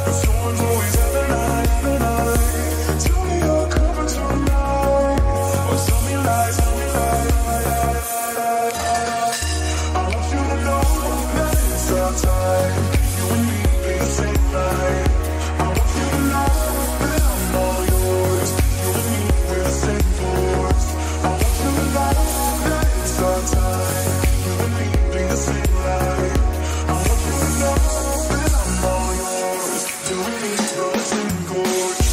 The storm's always every night, every night. Tell me you're coming tonight, or tell me lies, tell me lies. I want you to know that it's our time. You and me be the same night. I want you to know that I'm all yours. You and me, we're the same force. I want you to know that it's our time. You and me be the same light. I want you to know that I'm all yours. You and me, we're the same force.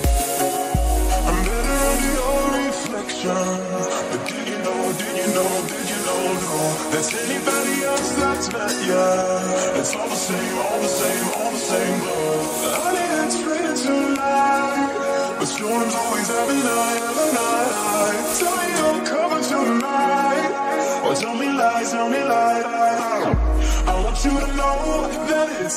I'm better under your reflection. But did you know, did you know, did you know, no, that's anybody else that's met ya? It's all the same, all the same, all the same, honey, it's raining tonight. But storms always every night, every night. Tell me you're coming tonight, or tell me lies, tell me lies. I want you to know that it's